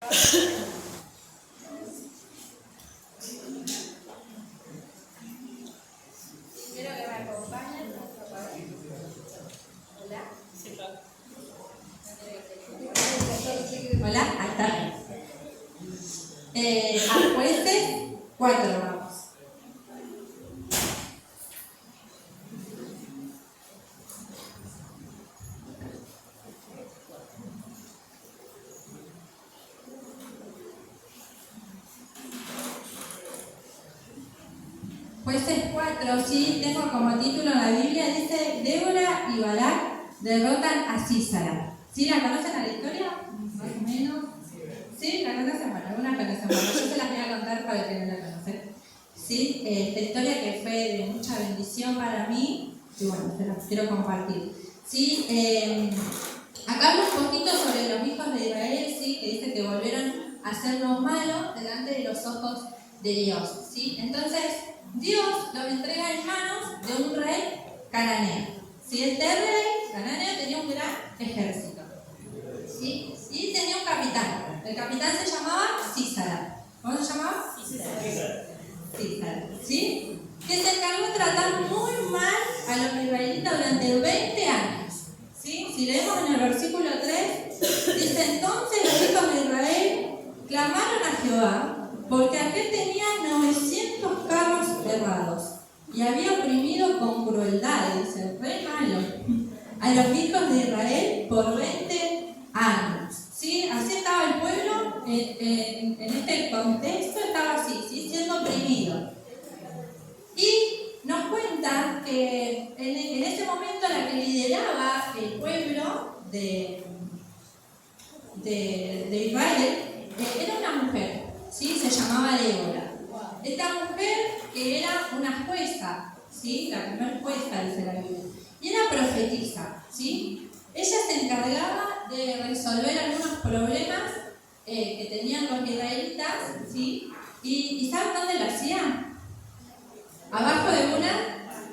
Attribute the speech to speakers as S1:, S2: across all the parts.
S1: Quiero que me acompañen. Hola. Hola, ahí está. A jueces 4 vamos. Jueces 4, sí, tengo como título en la Biblia, dice Débora y Barak derrotan a Sísara. ¿Sí la conocen a la historia? Más o menos. ¿Sí? ¿La conocen? Bueno, algunas conocen. Bueno, yo se las voy a contar para el que no la conocen. ¿Sí? Esta historia que fue de mucha bendición para mí, y bueno, se las quiero compartir. ¿Sí? Acá hablo un poquito sobre los hijos de Israel, ¿sí? Que dice que volvieron a hacer lo malo delante de los ojos de Dios. ¿Sí? Entonces, Dios los entrega en manos de un rey cananeo. ¿Sí? Este rey cananeo tenía un gran ejército. ¿Sí? Y tenía un capitán. El capitán se llamaba Sísara. ¿Cómo se llamaba? Sísara. ¿Sí? Que se encargó de tratar muy mal a los israelitas durante 20 años. ¿Sí? Si leemos en el versículo 3, dice: entonces los hijos de Israel clamaron a Jehová, porque aquel tenía 900 carros errados y había oprimido con crueldad, dice, re malo, a los hijos de Israel por 20 años. ¿Sí? Así estaba el pueblo, en este contexto estaba así, ¿sí? Siendo oprimido. Y nos cuenta que en ese momento la que lideraba el pueblo de Israel era una mujer, ¿sí? Se llamaba Débora. Esta mujer que era una jueza, ¿sí? La primera jueza, dice la Biblia, y era profetisa, ¿sí? Ella se encargaba de resolver algunos problemas que tenían los israelitas, ¿sí? ¿Y saben dónde lo hacían? Abajo de una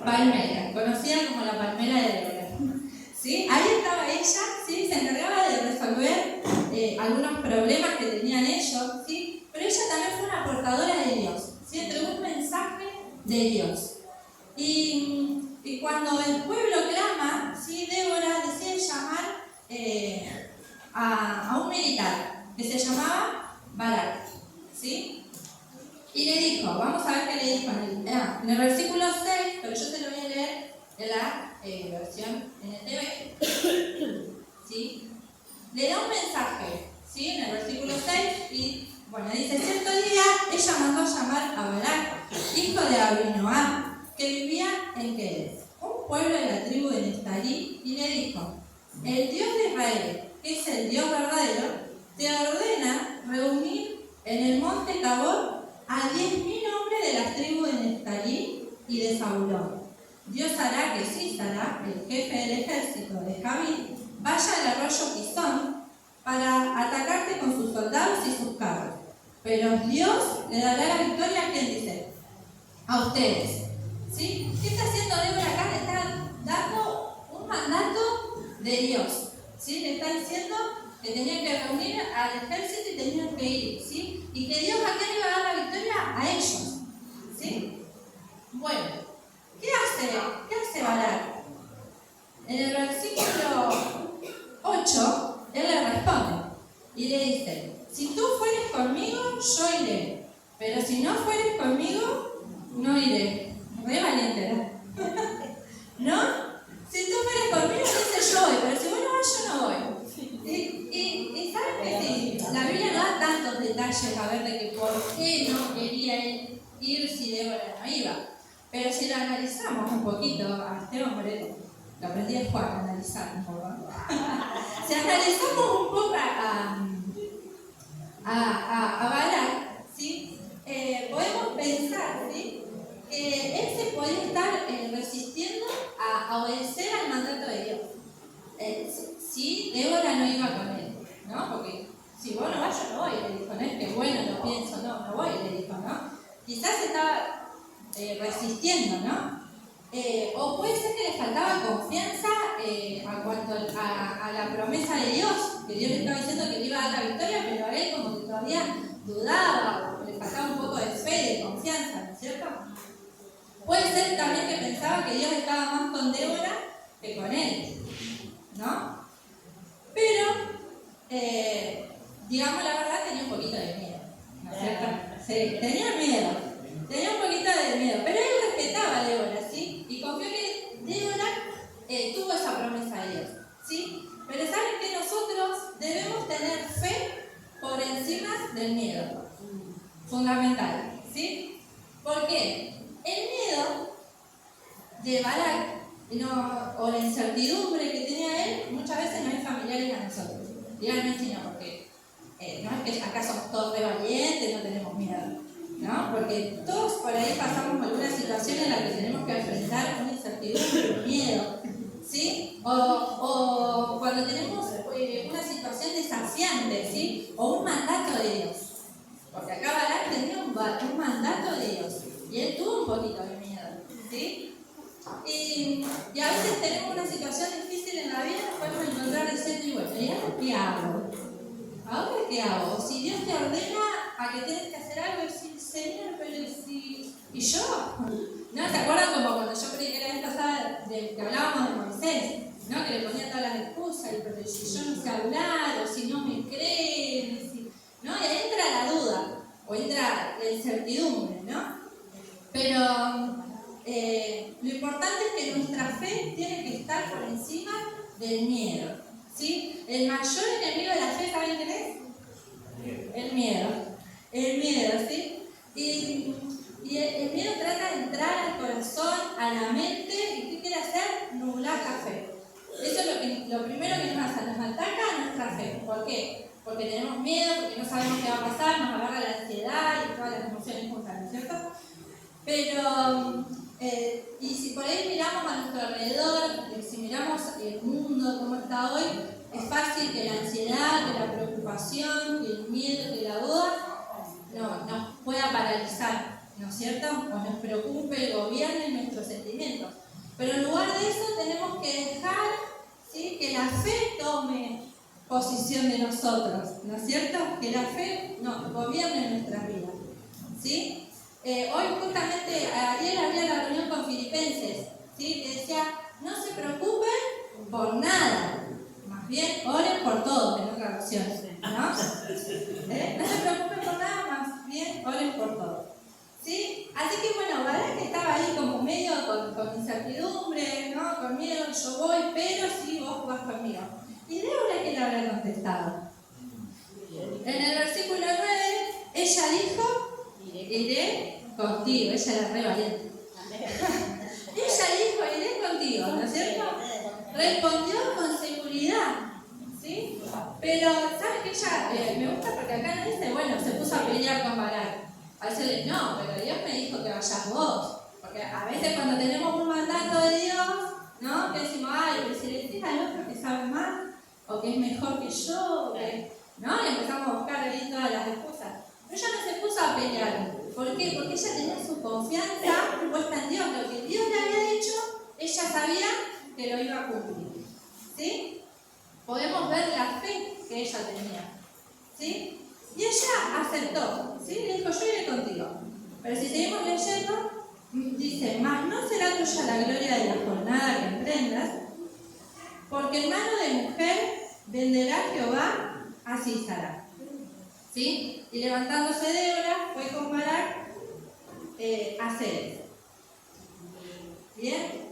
S1: palmera, conocida como la palmera de Débora. ¿Sí? Ahí estaba ella, ¿sí? Se encargaba de resolver algunos problemas que tenían ellos, ¿sí? Pero ella también fue una portadora de Dios, ¿sí? Entregó un mensaje de Dios. Y cuando el pueblo clama, ¿sí? Débora decide llamar a un militar que se llamaba Barak, ¿sí? Y le dijo, vamos a ver qué le dijo en el versículo 6, pero yo te lo voy a leer en la versión NTV, ¿sí? Le da un mensaje, ¿sí? En el versículo 6, y bueno, dice: cierto día ella mandó llamar a Barak, hijo de Abinoam, que vivía en Kedes, un pueblo de la tribu de Neftalí, y le dijo: el Dios de Israel, que es el Dios verdadero, te ordena reunir en el monte Tabor a 10.000 hombres de las tribus de Neftalí y de Zabulón. Dios hará que Sísara, el jefe del ejército de Javín, vaya al arroyo Pisón para atacarte con sus soldados y sus carros. Pero Dios le dará la victoria a quien dice: a ustedes. ¿Sí? ¿Qué está haciendo Débora acá? Le está dando un mandato de Dios. ¿Sí? Le está diciendo que tenían que reunir al ejército y tenían que ir. ¿Sí? Y que Dios a quién iba a dar la victoria, a ellos. ¿Sí? Bueno, ¿qué hace Barak? En el versículo 8, él le responde y le dice: si tú fueres conmigo, yo iré, pero si no fueres conmigo, no iré. Re valiente, ¿no? ¿No? Si tú fueres conmigo, dice: yo voy, pero si vos no vas, yo no voy. Y ¿saben que sí? La Biblia no da tantos detalles a ver de que por qué no quería él ir si Débora no iba. Pero si lo analizamos un poquito, a este hombre, lo aprendí a Juan, a analizar un poco. Si analizamos un poco a Barak, ¿sí? Podemos pensar, ¿sí? Que él se podía estar resistiendo a obedecer al mandato de Dios. Si Débora no iba con él, ¿no? Porque si vos no vas, yo no voy, le dijo, no es que bueno, lo pienso, no voy, le dijo, ¿no? Quizás estaba resistiendo, ¿no? O puede ser que le faltaba confianza a cuanto a la promesa de Dios, que Dios le estaba diciendo que le iba a dar la victoria, pero a él como que todavía dudaba, o le faltaba un poco de fe, de confianza, ¿no es cierto? Puede ser también que pensaba que Dios estaba más con Débora que con él, ¿no? Pero, digamos la verdad, tenía un poquito de miedo, ¿no es cierto? Sí, tenía un poquito de miedo, pero él respetaba a Débora, ¿sí? Y confió que Débora tuvo esa promesa de Dios, ¿sí? Pero saben que nosotros debemos tener fe por encima del miedo, fundamental, ¿sí? ¿Por qué? El miedo de Barak, o la incertidumbre que tenía él, muchas veces no es familiares a nosotros. Díganme si no, porque no es que acá somos todos re valientes, no tenemos miedo, ¿no? Porque todos por ahí pasamos alguna situación en la que tenemos que enfrentar una incertidumbre, un miedo, ¿sí? O cuando tenemos una situación desafiante, ¿sí? O un mandato de Dios. Porque acá Barak tenía un mandato de Dios y él tuvo un poquito de miedo, ¿sí? Y a veces tenemos una situación difícil en la vida, nos podemos encontrar diciendo, y bueno, ¿y ahora qué hago? ¿Ahora qué hago? O si Dios te ordena a que tienes que hacer algo, decir, Señor, pero si... ¿Y yo? ¿No? ¿Se acuerdan como cuando yo prediqué la vez pasada que hablábamos de Moisés? ¿No? Que le ponía todas las excusas, y pero si yo no sé hablar, o si no me creen, si... ¿no? Y ahí entra la duda, o entra la incertidumbre, ¿no? Pero lo importante es que nuestra fe tiene que estar por encima del miedo, ¿sí? El mayor enemigo de la fe, ¿saben quién es? El miedo. El miedo, ¿sí? Y el miedo trata de entrar al corazón, a la mente, y ¿qué quiere hacer? Nublar la fe. Eso es lo primero que nos hace, nos ataca a nuestra fe. ¿Por qué? Porque tenemos miedo, porque no sabemos qué va a pasar, nos agarra la ansiedad y todas las emociones juntas, ¿no es cierto? Pero, y si por ahí miramos a nuestro alrededor, si miramos el mundo como está hoy, es fácil que la ansiedad, que la preocupación, que el miedo, que la duda nos pueda paralizar, ¿no es cierto? O nos preocupe, gobierne nuestros sentimientos. Pero en lugar de eso tenemos que dejar, ¿sí?, que la fe tome posición de nosotros, ¿no es cierto? Que la fe nos gobierne nuestras vidas, ¿sí? Hoy justamente ayer había la reunión con Filipenses, ¿sí? Que decía, no se preocupen por nada, más bien oren por todo, en otra versión, ¿no? No se preocupen por nada, más bien oren por todo, ¿sí? Así que bueno, Barak estaba ahí como medio con incertidumbre, ¿no? Con miedo, yo voy, pero sí, vos vas conmigo. ¿Y Débora qué le habrá contestado? En el versículo 9, ella dijo, iré contigo. Ella era re valiente. Ella dijo, iré contigo, ¿no es cierto? Respondió con seguridad, ¿sí? Pero, ¿sabes qué? Ella, me gusta porque acá no dice, bueno, se puso a pelear con Barak. A veces no, pero Dios me dijo que vayas vos. Porque a veces cuando tenemos un mandato de Dios, ¿no? Que decimos, ay, pero si le decís al otro que sabe más, o que es mejor que yo, ¿no? Y empezamos a buscar ahí todas las excusas. Pero ella no se puso a pelear. ¿Por qué? Porque ella tenía su confianza puesta en Dios. Lo que Dios le había dicho, ella sabía que lo iba a cumplir, ¿sí? Podemos ver la fe que ella tenía, ¿sí? Y ella aceptó, ¿sí? Le dijo, yo iré contigo. Pero si seguimos leyendo, dice, mas no será tuya la gloria de la jornada que emprendas, porque en mano de mujer venderá Jehová a Sísara, ¿sí? Y levantándose Débora, fue con Barak a Ceres. ¿Bien?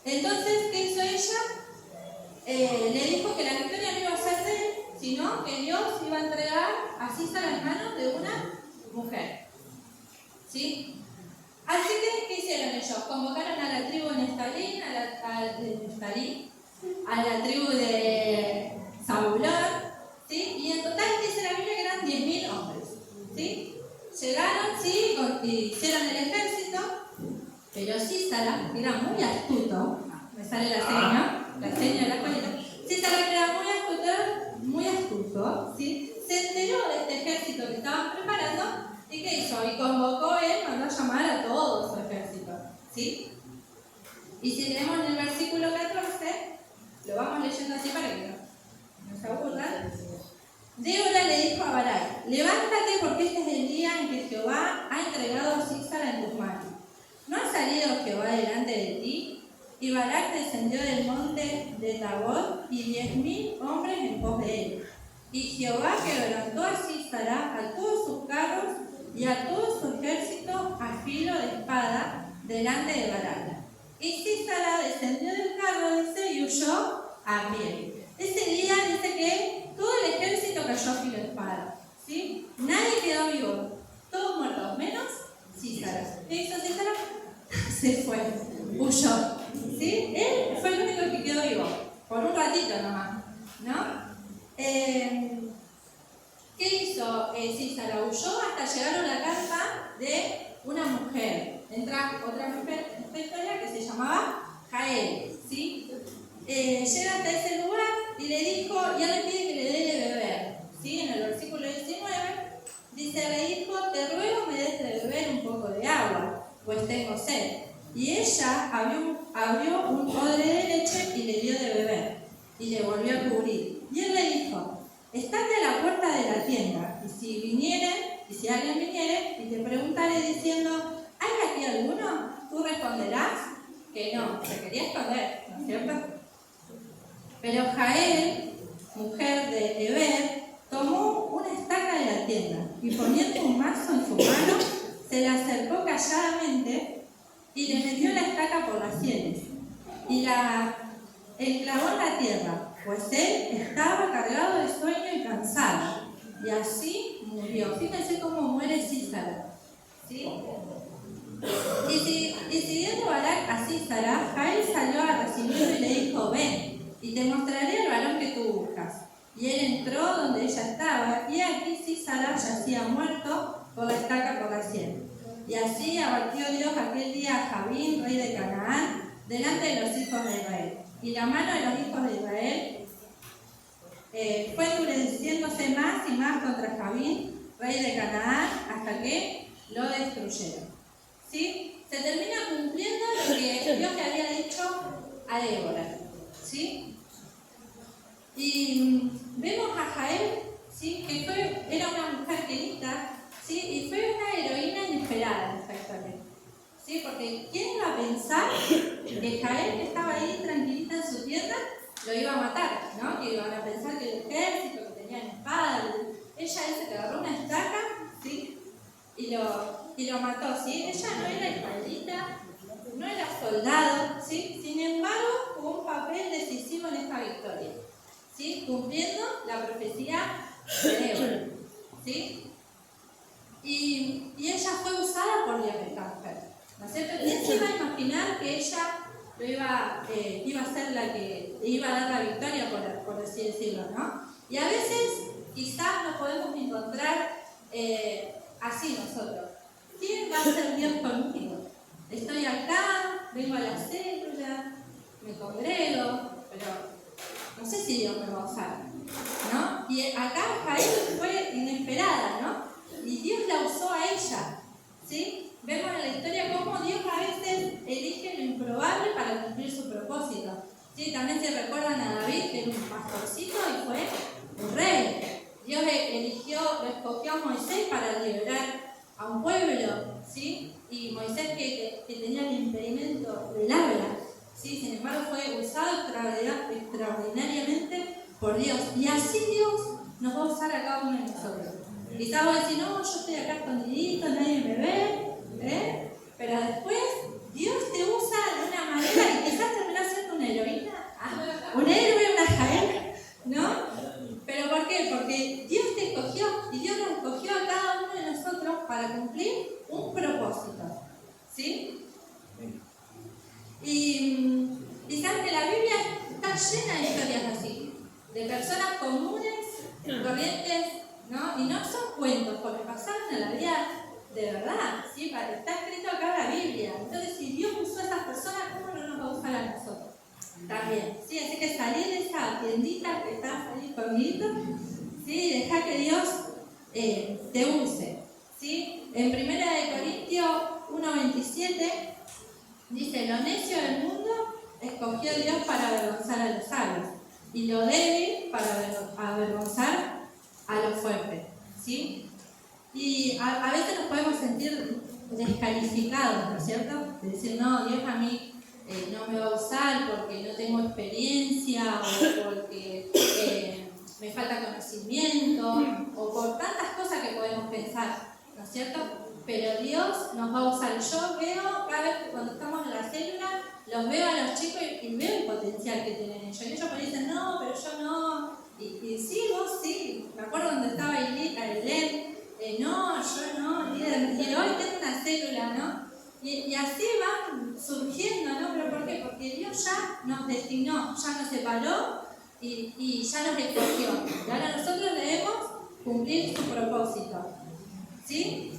S1: Entonces, ¿qué hizo ella? Le dijo que la victoria no iba a ser de él, sino que Dios iba a entregar a Sísara en manos de una mujer, ¿sí? Así que, ¿qué hicieron ellos? Convocaron a la tribu de Neftalí, a la tribu de Zabulón, ¿sí? Y en total dice la Biblia que eran 10.000 hombres, ¿sí? Llegaron, sí, hicieron el ejército, pero Sísara, que era muy astuto, me sale la seña de la colita, Sísara, que era muy astuto, ¿sí? Se enteró de este ejército que estaban preparando, ¿y qué hizo? Y convocó él, mandó a llamar a todo su ejército, ¿sí? Y si leemos en el versículo 14, lo vamos leyendo así para que no se aburran. Débora le dijo a Barak: levántate, porque este es el día en que Jehová ha entregado a Sísara en tus manos. ¿No ha salido Jehová delante de ti? Y Barak descendió del monte de Tabor y 10.000 hombres en pos de él. Y Jehová quebrantó a Sísara, a todos sus carros y a todo su ejército a filo de espada delante de Barak. Y Sísara descendió del carro, dice, y huyó a pie. Ese día dice que todo el ejército cayó a filo de espada, ¿sí? Nadie quedó vivo, todos muertos, menos Sísara. ¿Qué hizo Sísara? Se fue, huyó, ¿sí? Él fue el único que quedó vivo, por un ratito nomás, ¿no? ¿Qué hizo Sísara? Huyó hasta llegar a la casa de una mujer. Entra otra mujer en esta historia que se llamaba Jael, ¿sí? Llega hasta ese lugar y le dijo, y él le pide que le dé de beber, ¿sí? En el versículo 19 dice: le dijo, te ruego me des de beber un poco de agua, pues tengo sed. Y ella abrió un odre de leche y le dio de beber, y le volvió a cubrir. Y él le dijo: estate a la puerta de la tienda, y si alguien viniere y te preguntare diciendo: ¿hay aquí alguno? Tú responderás que no. Se quería esconder, ¿no es cierto? Pero Jael, mujer de Heber, tomó una estaca de la tienda y poniendo un mazo en su mano, se le acercó calladamente y le metió la estaca por las sienes y la enclavó en la tierra, pues él estaba cargado de sueño y cansado, y así murió. Fíjense cómo muere Sísara, ¿sí? Y siguiendo Barak a Sísara, Jael salió a recibirlo y le dijo: ven, y te mostraré el varón que tú buscas. Y él entró donde ella estaba, y aquí Sísara yacía muerto por la estaca por la sien. Y así abatió Dios aquel día a Jabín, rey de Canaán, delante de los hijos de Israel. Y la mano de los hijos de Israel fue endureciéndose más y más contra Jabín, rey de Canaán, hasta que lo destruyeron. ¿Sí? Se termina cumpliendo lo que Dios le había dicho a Débora, ¿sí? Y vemos a Jael, ¿sí? Que era una mujer querida, ¿sí? Y fue una heroína inesperada en esta historia, ¿sí? Porque ¿quién iba a pensar que Jael, que estaba ahí tranquilita en su tierra, lo iba a matar, ¿no? Que iban a pensar que el ejército, que tenían espada, ella dice que agarró una estaca, ¿sí? Y lo mató, ¿sí? Ella no era israelita, no era soldado, ¿sí? Sin embargo, jugó un papel decisivo en esta victoria, ¿sí? Cumpliendo la profecía de Débora, ¿sí? Y ella fue usada por Dios, esta mujer, ¿no es cierto? ¿Quién se iba a imaginar que ella iba a ser la que iba a dar la victoria, por así decirlo, ¿no? Y a veces quizás nos podemos encontrar así nosotros. ¿Quién va a ser Dios conmigo? Estoy acá, vengo a la célula, me congrego, pero no sé si Dios me va a usar, ¿no? Y acá Jael fue inesperada, ¿no? Y Dios la usó a ella, ¿sí? Vemos en la historia cómo Dios a veces elige lo improbable para cumplir su propósito, ¿sí? También se recuerdan a David, que era un pastorcito y fue un rey. Dios lo escogió a Moisés para liberar a un pueblo, ¿sí? Y Moisés que tenía el impedimento del habla, ¿sí? Sin embargo fue usado extraordinariamente por Dios. Y así Dios nos va a usar a cada uno de nosotros. Quizás vos decís: no, yo estoy acá escondidito, nadie me ve, pero después Dios te usa de una manera y quizás terminás siendo una heroína, un héroe, una Jael, ¿no? ¿Pero por qué? Porque Dios te escogió y Dios nos escogió a cada uno de nosotros para cumplir un propósito, ¿sí? Y saben que la Biblia está llena de historias así, de personas comunes, corrientes, ¿no? Y no son cuentos, porque pasaron en la vida de verdad, ¿sí? Está escrito acá en la Biblia. Entonces, si Dios usó a esas personas, ¿cómo no nos va a usar a nosotros? También, ¿sí? Así que salí de esa tiendita que estás ahí conmigo, ¿sí? Deja que Dios te use, ¿sí? En 1 Corintios 1:27 Dice, lo necio del mundo escogió Dios para avergonzar a los sabios y lo débil para avergonzar a los fuertes, ¿sí? Y a veces nos podemos sentir descalificados, ¿no es cierto? De decir, no, Dios a mí no me va a usar porque no tengo experiencia o porque me falta conocimiento o por tantas cosas que podemos pensar, ¿no es cierto? Pero Dios nos va a usar. Yo veo, cada vez que cuando estamos en la célula, los veo a los chicos y veo el potencial que tienen ellos. Y ellos me dicen, no, pero yo no. Y sí, vos sí. Me acuerdo cuando estaba Ailén, no, yo no, líder. Y hoy tengo una célula, ¿no? Y así van surgiendo, ¿no? ¿Pero por qué? Porque Dios ya nos destinó, ya nos separó y ya nos escogió. Y ahora nosotros debemos cumplir su propósito. ¿Sí?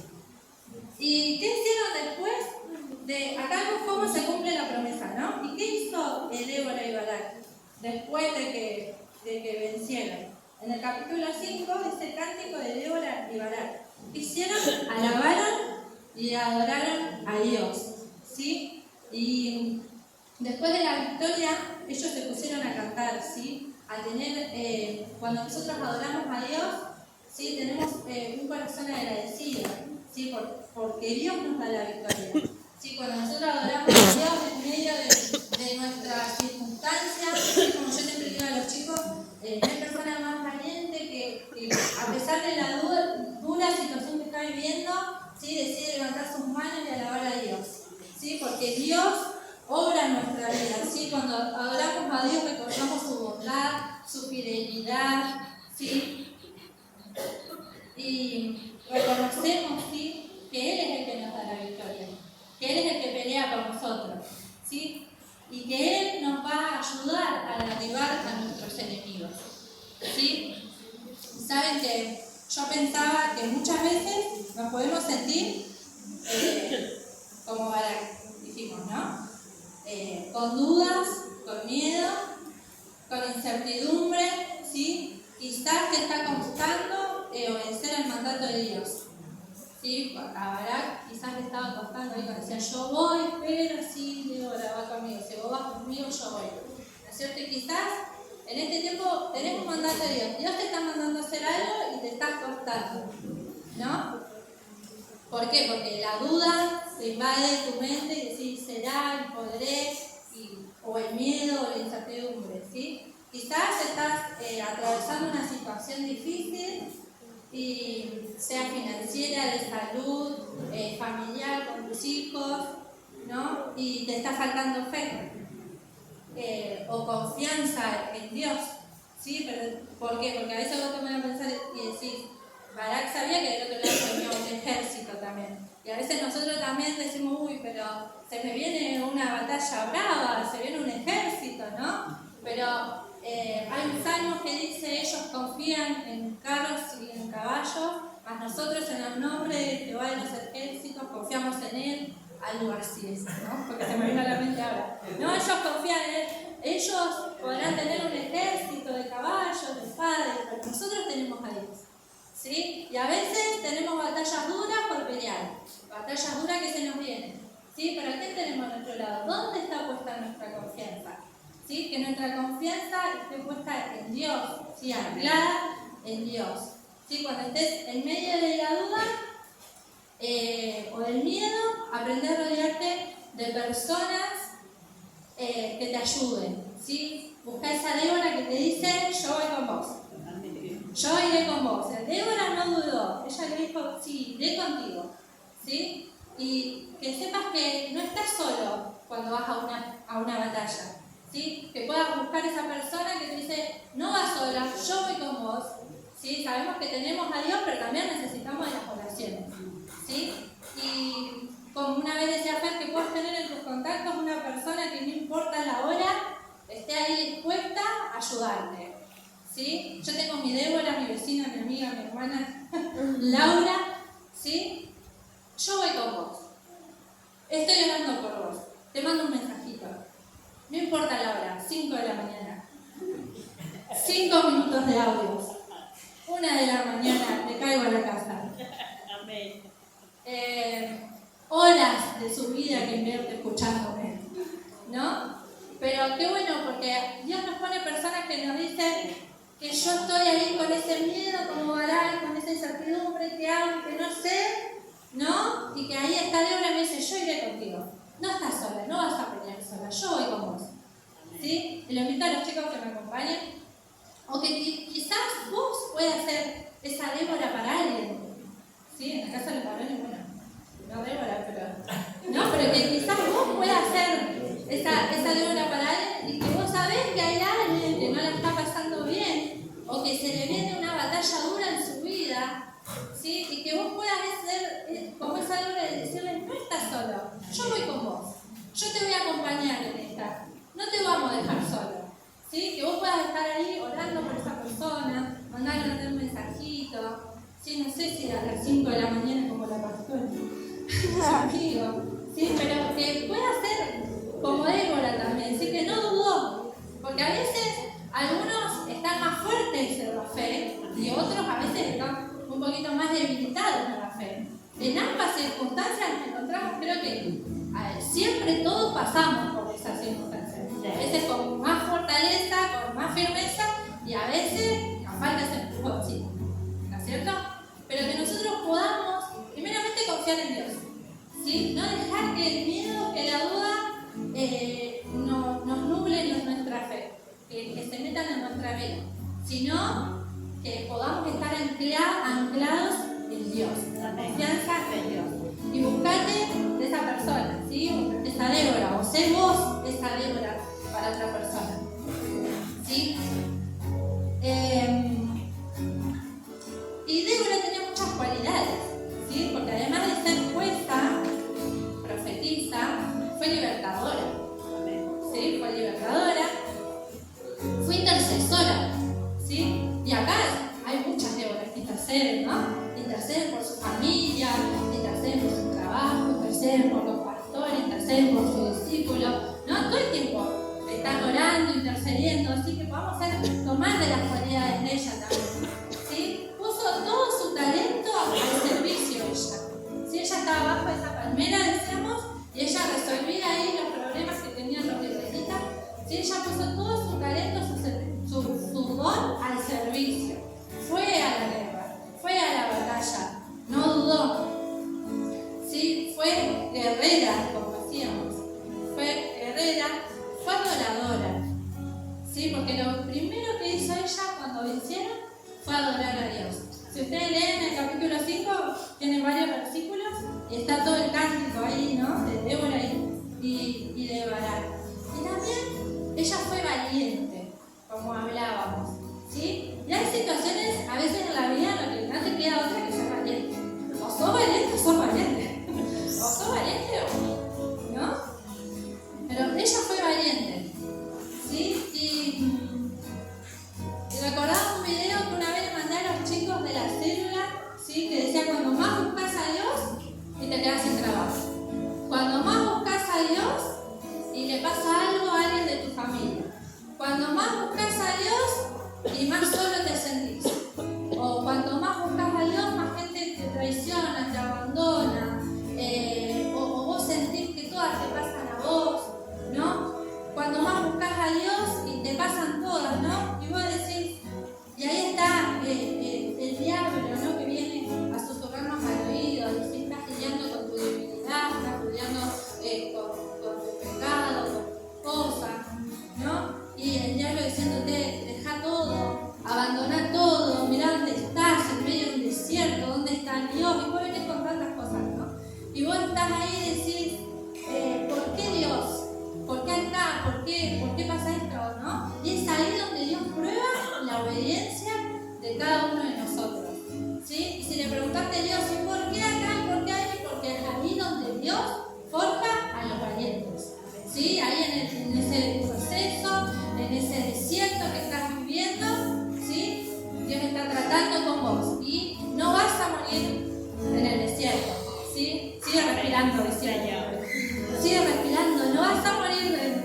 S1: ¿Y qué hicieron después? Acá vemos cómo se cumple la promesa, ¿no? ¿Y qué hizo Débora y Barak después de que vencieron? En el capítulo 5 dice el cántico de Débora y Barak. ¿Qué hicieron? Alabaron y adoraron a Dios, ¿sí? Y después de la victoria, ellos se pusieron a cantar, ¿sí? A tener, cuando nosotros adoramos a Dios, ¿sí? Tenemos un corazón agradecido, ¿sí? Porque Dios nos da la victoria. ¿Sí? Cuando nosotros adoramos a Dios en medio de nuestras circunstancias, ¿sí? Como yo siempre digo a los chicos, no hay persona más valiente que a pesar de la dura situación que está viviendo, ¿sí? Decide levantar sus manos y alabar a Dios, ¿sí? Porque Dios obra en nuestra vida, ¿sí? Cuando adoramos a Dios recordamos su bondad, su fidelidad, ¿sí? Y reconocemos, ¿sí? Que Él es el que nos da la victoria, que Él es el que pelea por nosotros, ¿sí? Y que Él nos va a ayudar a derribar a nuestros enemigos, ¿sí? Saben que yo pensaba que muchas veces nos podemos sentir como Barak, dijimos, ¿no? Con dudas, con miedo, con incertidumbre, ¿sí? Quizás te está costando obedecer el mandato de Dios, ¿sí? A Barak quizás le estaba costando, ahí decía, yo voy, pero sí, Débora va conmigo, si vos vas conmigo, yo voy, ¿no es cierto? Y quizás en este tiempo tenés un mandato de Dios, Dios te está mandando a hacer algo y te está costando, ¿no? ¿Por qué? Porque la duda se invade tu mente y decís, será, podré, o el miedo o la incertidumbre, ¿sí? Quizás estás atravesando una situación difícil, y sea financiera, de salud, familiar, con tus hijos, ¿no? Y te está faltando fe o confianza en Dios, ¿sí? Pero, ¿por qué? Porque a veces vos te pones a pensar y decís, Barak sabía que del otro lado venía un ejército también. Y a veces nosotros también decimos, uy, pero se me viene una batalla brava, se viene un ejército, ¿no? Pero hay un salmo que dice, ellos confían en carros y en caballos, mas nosotros en el nombre de Jehová de los ejércitos confiamos en Él, algo así es, ¿no? Porque se me vino a la mente ahora. No, ellos confían en Él, ellos podrán tener un ejército de caballos, de espadas, pero nosotros tenemos a Dios, ¿sí? Y a veces tenemos batallas duras por pelear, batallas duras que se nos vienen, ¿sí? Pero ¿qué tenemos a nuestro lado? ¿Dónde está puesta nuestra confianza? ¿Sí? Que nuestra confianza esté puesta en Dios, ¿sí? Anclada en Dios, ¿sí? Cuando estés en medio de la duda o del miedo, aprender a rodearte de personas que te ayuden, ¿sí? Busca esa Débora que te dice, yo voy con vos, yo iré con vos. Débora no dudó, ella le dijo, sí, iré contigo, ¿sí? Y que sepas que no estás solo cuando vas a una batalla, ¿sí? Que puedas buscar esa persona que te dice, no vas sola, yo voy con vos, ¿sí? Sabemos que tenemos a Dios, pero también necesitamos de las oraciones, ¿sí? Y como una vez decía Fer, que puedes tener en tus contactos una persona que no importa la hora, esté ahí dispuesta a ayudarte, ¿sí? Yo tengo mi Débora, mi vecina, mi amiga, mi hermana, Laura, ¿sí? Yo voy con vos, estoy orando por vos, te mando un mensajito, no importa la hora, 5 de la mañana, 5 minutos de audios, 1 de la mañana, te caigo a la casa. Amén. Horas horas de su vida que invierte escuchándome, ¿no? Pero qué bueno, porque Dios nos pone personas que nos dicen que yo estoy ahí con ese miedo, como Barak, con esa incertidumbre, que hago, que no sé, ¿no? Y que ahí está Débora y me dice, yo iré contigo. No estás sola, no vas a pelear sola, yo voy con vos. ¿Sí? Y lo invito a los chicos que me acompañen. O que quizás vos puedas ser esa Débora para alguien. ¿Sí? En la casa de los varones, bueno, no Débora, pero que quizás vos puedas ser esa Débora para alguien y que vos sabés que hay alguien que no la está pasando bien o que se le viene una batalla dura en su vida, ¿sí? Y que vos puedas ser como esa Débora y decirle, no estás solo, yo voy con vos, yo te voy a acompañar en esta, no te vamos a dejar solo, ¿sí? Que vos puedas estar ahí orando por esa persona, mandarle un mensajito, ¿sí? No sé si a las 5 de la mañana como la pastora, amigo, ¿sí? Pero que pueda ser como Débora también, ¿sí? Que no dudó, porque a veces algunos están más fuertes en la fe y otros a veces están un poquito más debilitados en la fe. En ambas circunstancias nos encontramos, creo que siempre todos pasamos por esas circunstancias. A veces con más fortaleza, con más firmeza y a veces nos falta ese empujoncito, ¿no es cierto? Pero que nosotros podamos primeramente confiar en Dios, ¿sí? No dejar que el miedo, que la duda nos nublen nuestra fe, que se metan en nuestra vida, sino que podamos estar anclados en Dios, la confianza en Dios. Y buscate de esa persona, ¿sí? Esa Débora, o sé vos esa Débora para otra persona, ¿sí? Y Débora tenía muchas cualidades, ¿sí? Porque además de ser jueza, profetisa, fue libertadora, ¿sí? Fue libertadora, fue intercesora, ¿sí? Y acá hay muchas Déboras que interceden, ¿no? Interceden por su familia, interceden por su trabajo, interceden por los pastores, interceden por sus discípulos, ¿no? Todo el tiempo están orando, intercediendo, así que podamos tomar de las cualidades de ella también, ¿sí? Puso todo su talento al servicio ella. ¿Sí? Ella estaba bajo esa palmera, decíamos, y ella resolvía ahí los problemas que tenían los israelitas. ¿Sí? Ella puso todo su talento, su don al servicio. Fue a la guerra, fue a la batalla, no dudó. ¿Sí? Fue guerrera, como decíamos. Fue guerrera, fue adoradora. ¿Sí? Porque lo primero que hizo ella cuando vencieron fue adorar a Dios. Si ustedes leen el capítulo 5, tiene varios versículos y está todo el cántico ahí, ¿no? De Débora y de Barak. Y también ella fue valiente, como hablábamos, ¿sí? Y hay situaciones, a veces en la vida, en las que no te queda otra que ser valiente. O sos valiente o sos valiente. O sos valiente o no. Pero ella fue valiente, ¿sí? Y recordaba un video que una vez le mandé a los chicos de la célula, ¿sí? Que decía, cuando más buscas a Dios y te quedas sin trabajo. Cuando más buscas a Dios y le pasa algo a alguien de tu familia. Cuando más buscas a Dios y más solo te sentís. O cuanto más buscas a Dios, más gente te traiciona, te abandona. O vos sentís que todas te pasan a vos, ¿no? Cuando más buscas a Dios y te pasan todas, ¿no? Y vos decís, y ahí está el diablo, ¿no? Que viene a susurrarnos al oído, y si estás lidiando con tu debilidad, estás lidiando con tu pecado, con cosas, ¿no? Y el diablo diciéndote, deja todo, abandona todo, mirá dónde estás, en medio de un desierto, dónde está Dios, y vos venís con tantas cosas, ¿no? Y vos estás ahí y decís, ¿por qué Dios? ¿Por qué acá? ¿Por qué pasa esto? ¿No? Y es ahí donde Dios prueba la obediencia de cada uno de nosotros, ¿sí? Y si le preguntaste a Dios, ¿y por qué acá y por qué ahí? Porque es ahí donde Dios forja a los valientes, ¿sí? Ahí en ese proceso, en ese desierto que estás viviendo, ¿sí? Dios está tratando con vos y no vas a morir en el desierto, ¿sí? Sigue respirando, desierto. Sigue respirando, no vas a morir en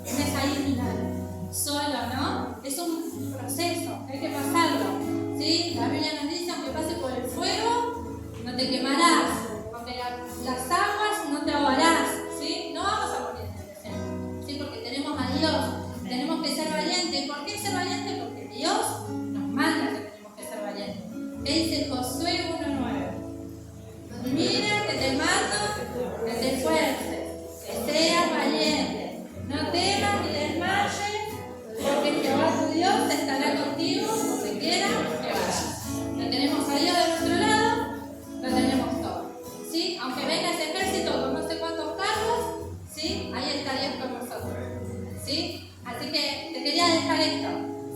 S1: esa isla solo, ¿no? Es un proceso, hay que pasarlo, ¿sí? La Biblia nos dice, aunque pase por el fuego, no te quemarás, aunque las aguas no te ahogarán. ser valiente porque Dios nos manda que tenemos que ser valientes. ¿Qué dice Josué 1:9? Mira que te mando, que te esfuerces, que seas valiente, no temas ni desmayes, porque Jehová tu Dios estará contigo donde quiera que vayas. Lo tenemos a Dios de nuestro lado, lo tenemos todo. ¿Sí? Aunque venga ese ejército con no sé cuántos carros, ¿sí? Ahí está Dios con nosotros. ¿Sí? Así que te quería dejar esto,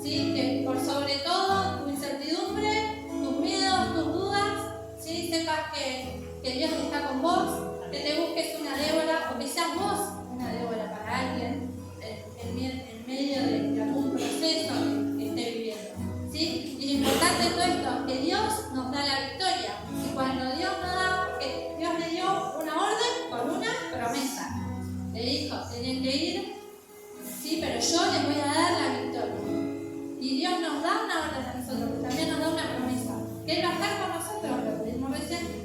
S1: ¿sí? Que por sobre todo tu incertidumbre, tus miedos, tus dudas, ¿sí? Sepas que Dios está con vos, que te busques una Débora o que seas vos una Débora para alguien en medio de algún proceso que esté viviendo, ¿sí? Y lo importante de todo esto es que Dios nos da la victoria. Y cuando Dios nos da, que Dios le dio una orden con una promesa. Le dijo, tienen que ir, sí, pero yo les voy a dar la victoria. Y Dios nos da una orden a nosotros, pero también nos da una promesa. Que Él va a estar con nosotros, lo que vimos recién,